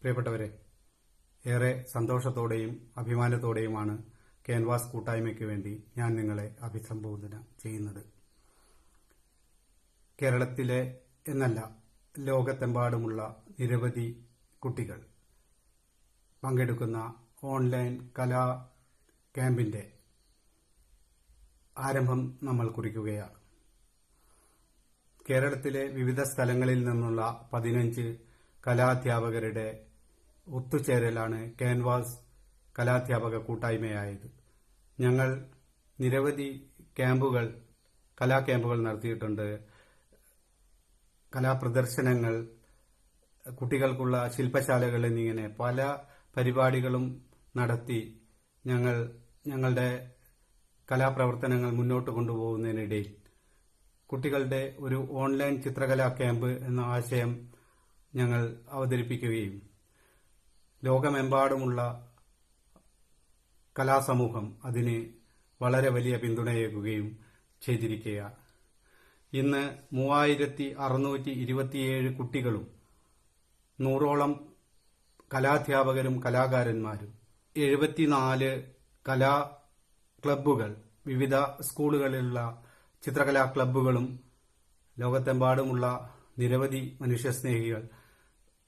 പ്രിയപ്പെട്ടവരെ, ഏറെ സന്തോഷത്തോടെയും അഭിമാനത്തോടെയുമാണ് ക്യാൻവാസ് കൂട്ടായ്മയ്ക്ക് വേണ്ടി ഞാൻ നിങ്ങളെ അഭിസംബോധന ചെയ്യുന്നത്. കേരളത്തിലെ എന്നല്ല, ലോകത്തെമ്പാടുമുള്ള നിരവധി കുട്ടികൾ പങ്കെടുക്കുന്ന ഓൺലൈൻ കലാ ക്യാമ്പിന്റെ ആരംഭം നമ്മൾ കുറിക്കുകയാണ്. കേരളത്തിലെ വിവിധ സ്ഥലങ്ങളിൽ നിന്നുള്ള 15 കലാധ്യാപകരുടെ ഒത്തുചേരലാണ് ക്യാൻവാസ് കലാധ്യാപക കൂട്ടായ്മയായത്. ഞങ്ങൾ നിരവധി കലാ ക്യാമ്പുകൾ നടത്തിയിട്ടുണ്ട്. കലാപ്രദർശനങ്ങൾ, കുട്ടികൾക്കുള്ള ശില്പശാലകൾ എന്നിങ്ങനെ പല പരിപാടികളും നടത്തി ഞങ്ങളുടെ കലാപ്രവർത്തനങ്ങൾ മുന്നോട്ട് കൊണ്ടുപോകുന്നതിനിടയിൽ കുട്ടികളുടെ ഒരു ഓൺലൈൻ ചിത്രകലാ ക്യാമ്പ് എന്ന ആശയം ഞങ്ങൾ അവതരിപ്പിക്കുകയും ലോകമെമ്പാടുമുള്ള കലാസമൂഹം അതിന് വളരെ വലിയ പിന്തുണയേകുകയും ചെയ്തിരിക്കുകയാണ്. ഇന്ന് 3627 കുട്ടികളും 100ഓളം കലാധ്യാപകരും കലാകാരന്മാരും 74 കലാ ക്ലബ്ബുകൾ, വിവിധ സ്കൂളുകളിലുള്ള ചിത്രകലാ ക്ലബ്ബുകളും ലോകത്തെമ്പാടുമുള്ള നിരവധി മനുഷ്യസ്നേഹികൾ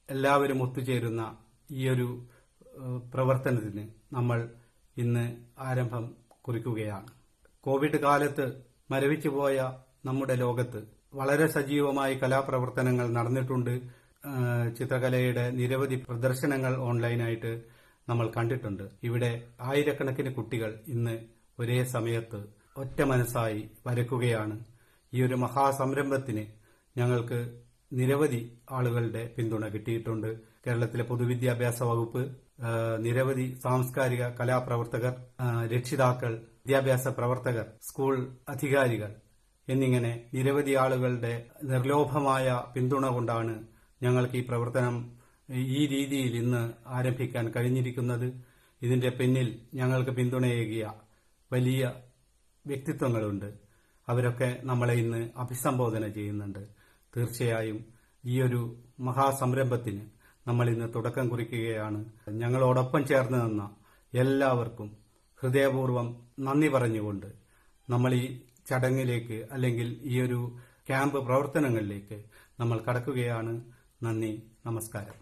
എല്ലാവരും ഒത്തുചേരുന്ന ഈയൊരു പ്രവർത്തനത്തിന് നമ്മൾ ഇന്ന് ആരംഭം കുറിക്കുകയാണ്. കോവിഡ് കാലത്ത് മരവിച്ചുപോയ നമ്മുടെ ലോകത്ത് വളരെ സജീവമായി കലാപ്രവർത്തനങ്ങൾ നടന്നിട്ടുണ്ട്. ചിത്രകലയുടെ നിരവധി പ്രദർശനങ്ങൾ ഓൺലൈനായിട്ട് നമ്മൾ കണ്ടിട്ടുണ്ട്. ഇവിടെ ആയിരക്കണക്കിന് കുട്ടികൾ ഇന്ന് ഒരേ സമയത്ത് ഒറ്റ മനസ്സായി വരയ്ക്കുകയാണ്. ഈ ഒരു മഹാസംരംഭത്തിന് ഞങ്ങൾക്ക് നിരവധി ആളുകളുടെ പിന്തുണ കിട്ടിയിട്ടുണ്ട്. കേരളത്തിലെ പൊതുവിദ്യാഭ്യാസ വകുപ്പ്, നിരവധി സാംസ്കാരിക കലാപ്രവർത്തകർ, രക്ഷിതാക്കൾ, വിദ്യാഭ്യാസ പ്രവർത്തകർ, സ്കൂൾ അധികാരികൾ എന്നിങ്ങനെ നിരവധി ആളുകളുടെ നിർലോഭമായ പിന്തുണ കൊണ്ടാണ് ഞങ്ങൾക്ക് ഈ പ്രവർത്തനം ഈ രീതിയിൽ ഇന്ന് ആരംഭിക്കാൻ കഴിഞ്ഞിരിക്കുന്നത്. ഇതിന്റെ പിന്നിൽ ഞങ്ങൾക്ക് പിന്തുണയേകിയ വലിയ വ്യക്തിത്വങ്ങളുണ്ട്. അവരൊക്കെ നമ്മളെ ഇന്ന് അഭിസംബോധന ചെയ്യുന്നുണ്ട്. തീർച്ചയായും ഈ ഒരു മഹാസംരംഭത്തിന് നമ്മൾ ഇന്ന് തുടക്കം കുറിക്കുകയാണ്. ഞങ്ങളോടൊപ്പം ചേർന്ന് നിന്ന എല്ലാവർക്കും ഹൃദയപൂർവ്വം നന്ദി പറഞ്ഞുകൊണ്ട് നമ്മൾ ഈ ചടങ്ങിലേക്ക്, അല്ലെങ്കിൽ ഈ ഒരു ക്യാമ്പ് പ്രവർത്തനങ്ങളിലേക്ക് നമ്മൾ കടക്കുകയാണ്. നന്ദി, നമസ്കാരം.